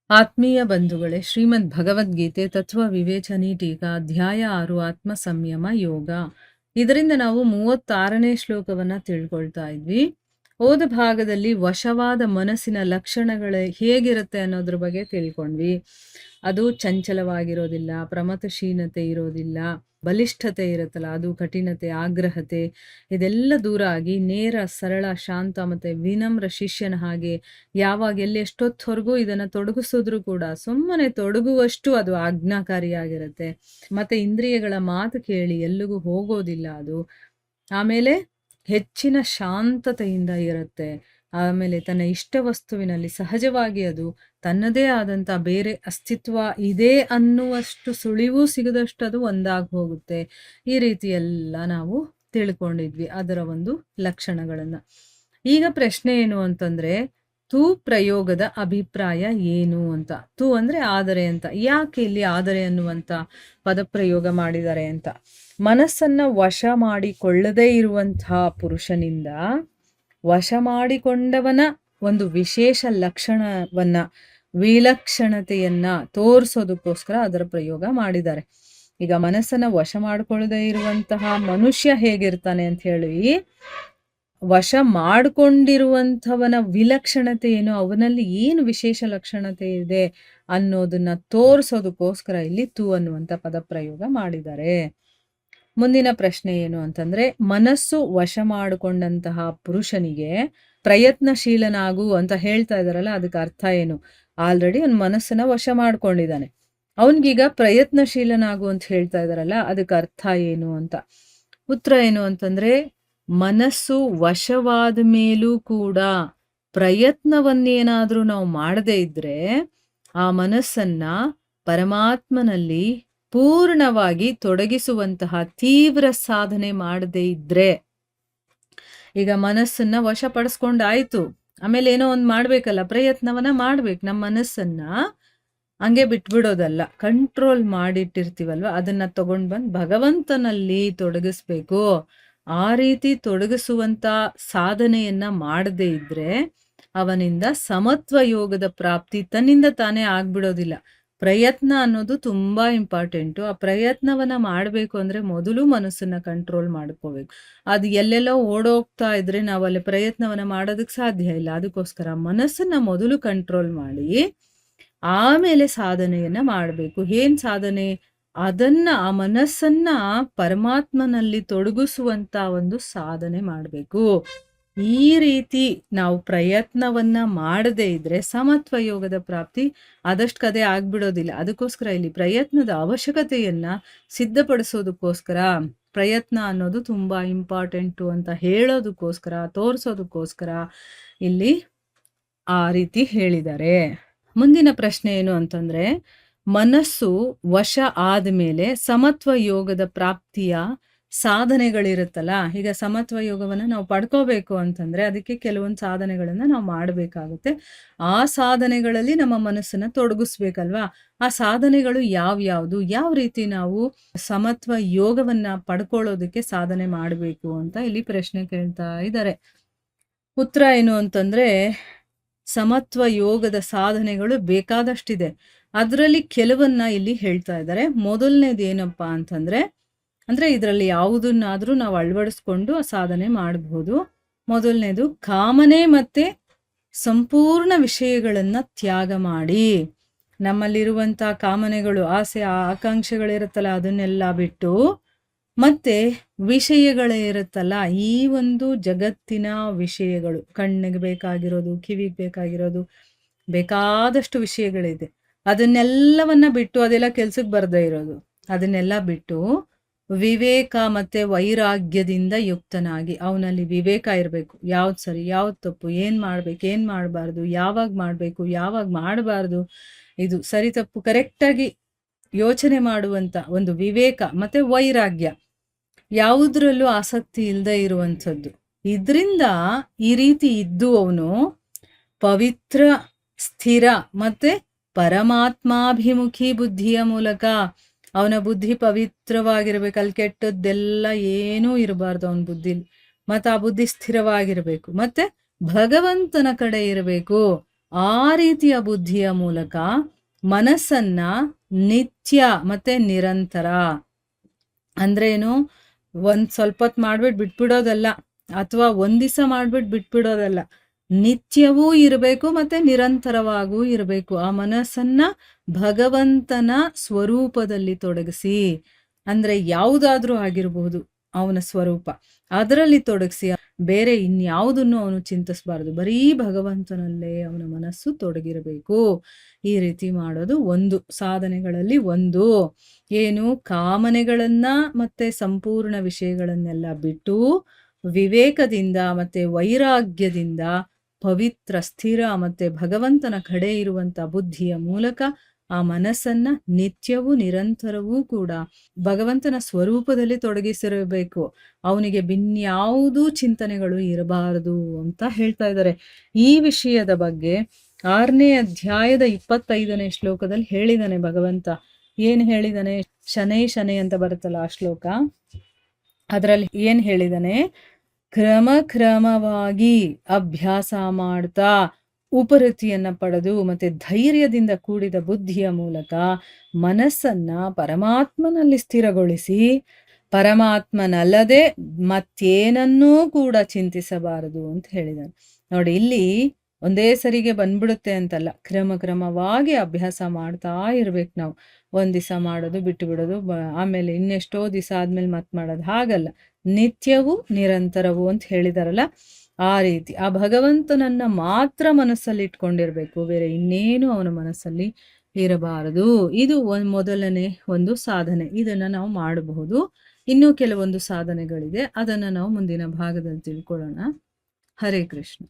ಆತ್ಮೀಯ ಬಂಧುಗಳೇ, ಶ್ರೀಮದ್ ಭಗವದ್ಗೀತೆ ತತ್ವ ವಿವೇಚನಿ ಟೀಕಾ ಅಧ್ಯಾಯ 6 ಆತ್ಮ ಸಂಯಮ ಯೋಗ. ಇದರಿಂದ ನಾವು 36ನೇ ಶ್ಲೋಕವನ್ನ ತಿಳ್ಕೊಳ್ತಾ ಇದ್ವಿ. ಹೋದ ಭಾಗದಲ್ಲಿ ವಶವಾದ ಮನಸ್ಸಿನ ಲಕ್ಷಣಗಳು ಹೇಗಿರುತ್ತೆ ಅನ್ನೋದ್ರ ಬಗ್ಗೆ ತಿಳ್ಕೊಂಡ್ವಿ. ಅದು ಚಂಚಲವಾಗಿರೋದಿಲ್ಲ, ಪ್ರಮಥಶೀಲತೆ ಇರೋದಿಲ್ಲ, ಬಲಿಷ್ಠತೆ ಇರುತ್ತಲ್ಲ ಅದು, ಕಠಿಣತೆ, ಆಗ್ರಹತೆ ಇದೆಲ್ಲ ದೂರ ಆಗಿ ನೇರ, ಸರಳ, ಶಾಂತ ಮತ್ತೆ ವಿನಮ್ರ ಶಿಷ್ಯನ ಹಾಗೆ ಯಾವಾಗ ಎಲ್ಲಿ ಎಷ್ಟೊತ್ತವರೆಗೂ ಇದನ್ನ ತೊಡಗಿಸಿದ್ರು ಕೂಡ ಸುಮ್ಮನೆ ತೊಡಗುವಷ್ಟು ಅದು ಆಜ್ಞಾಕಾರಿಯಾಗಿರುತ್ತೆ. ಮತ್ತೆ ಇಂದ್ರಿಯಗಳ ಮಾತು ಕೇಳಿ ಎಲ್ಲಿಗೂ ಹೋಗೋದಿಲ್ಲ ಅದು. ಆಮೇಲೆ ಹೆಚ್ಚಿನ ಶಾಂತತೆಯಿಂದ ಇರುತ್ತೆ. ಆಮೇಲೆ ತನ್ನ ಇಷ್ಟ ವಸ್ತುವಿನಲ್ಲಿ ಸಹಜವಾಗಿ ಅದು ತನ್ನದೇ ಆದಂಥ ಬೇರೆ ಅಸ್ತಿತ್ವ ಇದೆ ಅನ್ನುವಷ್ಟು ಸುಳಿವು ಸಿಗದಷ್ಟು ಅದು ಒಂದಾಗಿ ಹೋಗುತ್ತೆ. ಈ ರೀತಿ ಎಲ್ಲ ನಾವು ತಿಳ್ಕೊಂಡಿದ್ವಿ ಅದರ ಒಂದು ಲಕ್ಷಣಗಳನ್ನ. ಈಗ ಪ್ರಶ್ನೆ ಏನು ಅಂತಂದ್ರೆ, ತು ಪ್ರಯೋಗದ ಅಭಿಪ್ರಾಯ ಏನು ಅಂತ. ತು ಅಂದ್ರೆ ಆದರೆ ಅಂತ. ಯಾಕೆ ಇಲ್ಲಿ ಆದರೆ ಅನ್ನುವಂಥ ಪದಪ್ರಯೋಗ ಮಾಡಿದ್ದಾರೆ ಅಂತ. ಮನಸ್ಸನ್ನ ವಶ ಮಾಡಿಕೊಳ್ಳದೇ ಇರುವಂತಹ ಪುರುಷನಿಂದ ವಶ ಮಾಡಿಕೊಂಡವನ ಒಂದು ವಿಶೇಷ ಲಕ್ಷಣವನ್ನ, ವಿಲಕ್ಷಣತೆಯನ್ನ ತೋರಿಸೋದಕ್ಕೋಸ್ಕರ ಅದರ ಪ್ರಯೋಗ ಮಾಡಿದ್ದಾರೆ. ಈಗ ಮನಸ್ಸನ್ನ ವಶ ಮಾಡಿಕೊಳ್ಳದೇ ಇರುವಂತಹ ಮನುಷ್ಯ ಹೇಗಿರ್ತಾನೆ ಅಂತ ಹೇಳಿ, ವಶ ಮಾಡಿಕೊಂಡಿರುವಂಥವನ ವಿಲಕ್ಷಣತೆ ಏನು, ಅವನಲ್ಲಿ ಏನು ವಿಶೇಷ ಲಕ್ಷಣತೆ ಇದೆ ಅನ್ನೋದನ್ನ ತೋರಿಸೋದಕ್ಕೋಸ್ಕರ ಇಲ್ಲಿ ತು ಅನ್ನುವಂಥ ಪದಪ್ರಯೋಗ ಮಾಡಿದ್ದಾರೆ. ಮುಂದಿನ ಪ್ರಶ್ನೆ ಏನು ಅಂತಂದ್ರೆ, ಮನಸ್ಸು ವಶ ಮಾಡಿಕೊಂಡಂತಹ ಪುರುಷನಿಗೆ ಪ್ರಯತ್ನಶೀಲನಾಗು ಅಂತ ಹೇಳ್ತಾ ಇದಾರಲ್ಲ, ಅದಕ್ಕೆ ಅರ್ಥ ಏನು? ಆಲ್ರೆಡಿ ಅವ್ನ ಮನಸ್ಸನ್ನ ವಶ ಮಾಡ್ಕೊಂಡಿದ್ದಾನೆ, ಅವನ್ಗೀಗ ಪ್ರಯತ್ನಶೀಲನಾಗು ಅಂತ ಹೇಳ್ತಾ ಇದಾರಲ್ಲ, ಅದಕ್ಕೆ ಅರ್ಥ ಏನು ಅಂತ. ಉತ್ತರ ಏನು ಅಂತಂದ್ರೆ, ಮನಸ್ಸು ವಶವಾದ ಮೇಲೂ ಕೂಡ ಪ್ರಯತ್ನವನ್ನೇನಾದ್ರೂ ನಾವು ಮಾಡದೇ ಇದ್ರೆ ಆ ಮನಸ್ಸನ್ನ ಪರಮಾತ್ಮನಲ್ಲಿ ಪೂರ್ಣವಾಗಿ ತೊಡಗಿಸುವಂತಹ ತೀವ್ರ ಸಾಧನೆ ಮಾಡದೇ ಇದ್ರೆ, ಈಗ ಮನಸ್ಸನ್ನ ವಶಪಡಿಸ್ಕೊಂಡಾಯ್ತು, ಆಮೇಲೆ ಏನೋ ಒಂದು ಮಾಡ್ಬೇಕಲ್ಲ, ಪ್ರಯತ್ನವನ್ನ ಮಾಡ್ಬೇಕು. ನಮ್ಮ ಮನಸ್ಸನ್ನ ಹಂಗೆ ಬಿಟ್ಬಿಡೋದಲ್ಲ, ಕಂಟ್ರೋಲ್ ಮಾಡಿಟ್ಟಿರ್ತೀವಲ್ವ, ಅದನ್ನ ತಗೊಂಡ್ ಬಂದು ಭಗವಂತನಲ್ಲಿ ತೊಡಗಿಸ್ಬೇಕು. ಆ ರೀತಿ ತೊಡಗಿಸುವಂತ ಸಾಧನೆಯನ್ನ ಮಾಡದೇ ಇದ್ರೆ ಅವನಿಂದ ಸಮತ್ವ ಯೋಗದ ಪ್ರಾಪ್ತಿ ತನ್ನಿಂದ ತಾನೇ ಆಗ್ಬಿಡೋದಿಲ್ಲ. ಪ್ರಯತ್ನ ಅನ್ನೋದು ತುಂಬಾ ಇಂಪಾರ್ಟೆಂಟು. ಆ ಪ್ರಯತ್ನವನ್ನ ಮಾಡಬೇಕು ಅಂದ್ರೆ ಮೊದಲು ಮನಸ್ಸನ್ನ ಕಂಟ್ರೋಲ್ ಮಾಡ್ಕೋಬೇಕು. ಅದು ಎಲ್ಲೆಲ್ಲೋ ಓಡೋಗ್ತಾ ಇದ್ರೆ ನಾವು ಅಲ್ಲಿ ಪ್ರಯತ್ನವನ್ನ ಮಾಡೋದಕ್ಕೆ ಸಾಧ್ಯ ಇಲ್ಲ. ಅದಕ್ಕೋಸ್ಕರ ಮನಸ್ಸನ್ನ ಮೊದಲು ಕಂಟ್ರೋಲ್ ಮಾಡಿ ಆಮೇಲೆ ಸಾಧನೆಯನ್ನ ಮಾಡಬೇಕು. ಏನ್ ಸಾಧನೆ? ಅದನ್ನ, ಆ ಮನಸ್ಸನ್ನ ಪರಮಾತ್ಮನಲ್ಲಿ ತೊಡಗಿಸುವಂತ ಒಂದು ಸಾಧನೆ ಮಾಡಬೇಕು. ಈ ರೀತಿ ನಾವು ಪ್ರಯತ್ನವನ್ನ ಮಾಡದೇ ಇದ್ರೆ ಸಮತ್ವ ಯೋಗದ ಪ್ರಾಪ್ತಿ ಆದಷ್ಟು ಕದೆ ಆಗ್ಬಿಡೋದಿಲ್ಲ. ಅದಕ್ಕೋಸ್ಕರ ಇಲ್ಲಿ ಪ್ರಯತ್ನದ ಅವಶ್ಯಕತೆಯನ್ನ ಸಿದ್ಧಪಡಿಸೋದಕ್ಕೋಸ್ಕರ, ಪ್ರಯತ್ನ ಅನ್ನೋದು ತುಂಬಾ ಇಂಪಾರ್ಟೆಂಟು ಅಂತ ಹೇಳೋದಕ್ಕೋಸ್ಕರ, ತೋರಿಸೋದಕ್ಕೋಸ್ಕರ ಇಲ್ಲಿ ಆ ರೀತಿ ಹೇಳಿದ್ದಾರೆ. ಮುಂದಿನ ಪ್ರಶ್ನೆ ಏನು ಅಂತಂದ್ರೆ, ಮನಸ್ಸು ವಶ ಆದ್ಮೇಲೆ ಸಮತ್ವ ಯೋಗದ ಪ್ರಾಪ್ತಿಯ ಸಾಧನೆಗಳಿರುತ್ತಲ್ಲ. ಈಗ ಸಮತ್ವ ಯೋಗವನ್ನ ನಾವು ಪಡ್ಕೋಬೇಕು ಅಂತಂದ್ರೆ ಅದಕ್ಕೆ ಕೆಲವೊಂದು ಸಾಧನೆಗಳನ್ನ ನಾವು ಮಾಡಬೇಕಾಗುತ್ತೆ. ಆ ಸಾಧನೆಗಳಲ್ಲಿ ನಮ್ಮ ಮನಸ್ಸನ್ನ ತೊಡಗಿಸ್ಬೇಕಲ್ವಾ. ಆ ಸಾಧನೆಗಳು ಯಾವ್ಯಾವುದು, ಯಾವ ರೀತಿ ನಾವು ಸಮತ್ವ ಯೋಗವನ್ನ ಪಡ್ಕೊಳ್ಳೋದಕ್ಕೆ ಸಾಧನೆ ಮಾಡಬೇಕು ಅಂತ ಇಲ್ಲಿ ಪ್ರಶ್ನೆ ಕೇಳ್ತಾ ಇದ್ದಾರೆ. ಉತ್ತರ ಏನು ಅಂತಂದ್ರೆ, ಸಮತ್ವ ಯೋಗದ ಸಾಧನೆಗಳು ಬೇಕಾದಷ್ಟಿದೆ. ಅದರಲ್ಲಿ ಕೆಲವನ್ನ ಇಲ್ಲಿ ಹೇಳ್ತಾ ಇದ್ದಾರೆ. ಮೊದಲನೇದು ಏನಪ್ಪಾ ಅಂತಂದ್ರೆ, ಇದರಲ್ಲಿ ಯಾವುದನ್ನಾದ್ರೂ ನಾವು ಅಳವಡಿಸ್ಕೊಂಡು ಸಾಧನೆ ಮಾಡಬಹುದು. ಮೊದಲನೇದು, ಕಾಮನೆ ಮತ್ತೆ ಸಂಪೂರ್ಣ ವಿಷಯಗಳನ್ನ ತ್ಯಾಗ ಮಾಡಿ. ನಮ್ಮಲ್ಲಿರುವಂತ ಕಾಮನೆಗಳು, ಆಸೆ, ಆಕಾಂಕ್ಷೆಗಳಿರುತ್ತಲ್ಲ, ಅದನ್ನೆಲ್ಲ ಬಿಟ್ಟು, ಮತ್ತೆ ವಿಷಯಗಳೇ ಇರುತ್ತಲ್ಲ, ಈ ಒಂದು ಜಗತ್ತಿನ ವಿಷಯಗಳು, ಕಣ್ಣಿಗೆ ಬೇಕಾಗಿರೋದು, ಕಿವಿಗೆ ಬೇಕಾಗಿರೋದು, ಬೇಕಾದಷ್ಟು ವಿಷಯಗಳಿದೆ. ಅದನ್ನೆಲ್ಲವನ್ನ ಬಿಟ್ಟು, ಅದೆಲ್ಲ ಕೆಲ್ಸಕ್ಕೆ ಬರ್ದೇ ಇರೋದು, ಅದನ್ನೆಲ್ಲ ಬಿಟ್ಟು ವಿವೇಕ ಮತ್ತೆ ವೈರಾಗ್ಯದಿಂದ ಯುಕ್ತನಾಗಿ, ಅವನಲ್ಲಿ ವಿವೇಕ ಇರಬೇಕು. ಯಾವ್ದು ಸರಿ, ಯಾವ್ದು ತಪ್ಪು, ಏನ್ ಮಾಡ್ಬೇಕು, ಏನ್ ಮಾಡಬಾರ್ದು, ಯಾವಾಗ ಮಾಡಬೇಕು, ಯಾವಾಗ ಮಾಡಬಾರ್ದು, ಇದು ಸರಿ ತಪ್ಪು ಕರೆಕ್ಟಾಗಿ ಯೋಚನೆ ಮಾಡುವಂತ ಒಂದು ವಿವೇಕ ಮತ್ತೆ ವೈರಾಗ್ಯ, ಯಾವುದ್ರಲ್ಲೂ ಆಸಕ್ತಿ ಇಲ್ಲದೆ ಇರುವಂಥದ್ದು. ಇದರಿಂದ ಈ ರೀತಿ ಇದ್ದು ಅವನು ಪವಿತ್ರ, ಸ್ಥಿರ ಮತ್ತೆ ಪರಮಾತ್ಮಾಭಿಮುಖಿ ಬುದ್ಧಿಯ ಮೂಲಕ, ಅವನ ಬುದ್ಧಿ ಪವಿತ್ರವಾಗಿರ್ಬೇಕು. ಅಲ್ಲಿ ಕೆಟ್ಟದ್ದೆಲ್ಲ ಏನೂ ಇರಬಾರ್ದು ಅವನ ಬುದ್ಧಿಲಿ. ಮತ್ತೆ ಆ ಬುದ್ಧಿ ಸ್ಥಿರವಾಗಿರ್ಬೇಕು, ಮತ್ತೆ ಭಗವಂತನ ಕಡೆ ಇರಬೇಕು. ಆ ರೀತಿಯ ಬುದ್ಧಿಯ ಮೂಲಕ ಮನಸ್ಸನ್ನ ನಿತ್ಯ ಮತ್ತೆ ನಿರಂತರ ಅಂದ್ರೇನು, ಸ್ವಲ್ಪ ಹೊತ್ತು ಮಾಡ್ಬಿಟ್ಟು ಬಿಟ್ಬಿಡೋದಲ್ಲ, ಅಥವಾ ಒಂದಿವ್ಸ ಮಾಡ್ಬಿಟ್ಟು ಬಿಟ್ಬಿಡೋದಲ್ಲ, ನಿತ್ಯವೂ ಇರಬೇಕು ಮತ್ತೆ ನಿರಂತರವಾಗೂ ಇರಬೇಕು. ಆ ಮನಸ್ಸನ್ನ ಭಗವಂತನ ಸ್ವರೂಪದಲ್ಲಿ ತೊಡಗಿಸಿ, ಅಂದ್ರೆ ಯಾವುದಾದ್ರೂ ಆಗಿರಬಹುದು ಅವನ ಸ್ವರೂಪ, ಅದರಲ್ಲಿ ತೊಡಗಿಸಿ, ಬೇರೆ ಇನ್ಯಾವುದನ್ನು ಅವನು ಚಿಂತಿಸಬಾರದು. ಬರೀ ಭಗವಂತನಲ್ಲೇ ಅವನ ಮನಸ್ಸು ತೊಡಗಿರಬೇಕು. ಈ ರೀತಿ ಮಾಡೋದು ಒಂದು ಸಾಧನೆಗಳಲ್ಲಿ ಒಂದು. ಏನು, ಕಾಮನೆಗಳನ್ನ ಮತ್ತೆ ಸಂಪೂರ್ಣ ವಿಷಯಗಳನ್ನೆಲ್ಲ ಬಿಟ್ಟು ವಿವೇಕದಿಂದ ಮತ್ತೆ ವೈರಾಗ್ಯದಿಂದ ಪವಿತ್ರ, ಸ್ಥಿರ ಮತ್ತೆ ಭಗವಂತನ ಕಡೆ ಇರುವಂತ ಬುದ್ಧಿಯ ಮೂಲಕ ಆ ಮನಸ್ಸನ್ನ ನಿತ್ಯವೂ ನಿರಂತರವೂ ಕೂಡ ಭಗವಂತನ ಸ್ವರೂಪದಲ್ಲಿ ತೊಡಗಿಸಿರಬೇಕು. ಅವನಿಗೆ ಬಿನ್ಯಾವುದೂ ಚಿಂತನೆಗಳು ಇರಬಾರದು ಅಂತ ಹೇಳ್ತಾ ಇದ್ದಾರೆ. ಈ ವಿಷಯದ ಬಗ್ಗೆ 6ನೇ ಅಧ್ಯಾಯದ 25ನೇ ಶ್ಲೋಕದಲ್ಲಿ ಹೇಳಿದಾನೆ ಭಗವಂತ. ಏನ್ ಹೇಳಿದಾನೆ? ಶನೈ ಶನೈ ಅಂತ ಬರುತ್ತಲ್ಲ ಆ ಶ್ಲೋಕ, ಅದರಲ್ಲಿ ಏನ್ ಹೇಳಿದಾನೆ? ಕ್ರಮವಾಗಿ ಅಭ್ಯಾಸ ಮಾಡ್ತಾ ಉಪರತಿಯನ್ನ ಪಡೆದು ಮತ್ತೆ ಧೈರ್ಯದಿಂದ ಕೂಡಿದ ಬುದ್ಧಿಯ ಮೂಲಕ ಮನಸ್ಸನ್ನ ಪರಮಾತ್ಮನಲ್ಲಿ ಸ್ಥಿರಗೊಳಿಸಿ, ಪರಮಾತ್ಮನಲ್ಲದೆ ಮತ್ತೇನನ್ನೂ ಕೂಡ ಚಿಂತಿಸಬಾರದು ಅಂತ ಹೇಳಿದಾನೆ. ನೋಡಿ, ಇಲ್ಲಿ ಒಂದೇ ಸರಿಗೆ ಬಂದ್ಬಿಡುತ್ತೆ ಅಂತಲ್ಲ, ಕ್ರಮವಾಗಿ ಅಭ್ಯಾಸ ಮಾಡ್ತಾ ಇರ್ಬೇಕು ನಾವು. ಒಂದ್ ದಿವಸ ಮಾಡೋದು ಬಿಟ್ಟು ಬಿಡೋದು, ಆಮೇಲೆ ಇನ್ನೆಷ್ಟೋ ದಿವಸ ಆದ್ಮೇಲೆ ಮತ್ ಮಾಡೋದು, ಹಾಗಲ್ಲ. ನಿತ್ಯವೂ ನಿರಂತರವೂ ಅಂತ ಹೇಳಿದಾರಲ್ಲ, ಆ ರೀತಿ ಆ ಭಗವಂತನನ್ನ ಮಾತ್ರ ಮನಸ್ಸಲ್ಲಿ ಇಟ್ಕೊಂಡಿರ್ಬೇಕು, ಬೇರೆ ಇನ್ನೇನು ಅವನ ಮನಸ್ಸಲ್ಲಿ ಇರಬಾರದು. ಇದು ಮೊದಲನೇ ಒಂದು ಸಾಧನೆ. ಇದನ್ನ ನಾವು ಮಾಡಬಹುದು. ಇನ್ನೂ ಕೆಲವೊಂದು ಸಾಧನೆಗಳಿದೆ, ಅದನ್ನ ನಾವು ಮುಂದಿನ ಭಾಗದಲ್ಲಿ ತಿಳ್ಕೊಳ್ಳೋಣ. ಹರೇ ಕೃಷ್ಣ.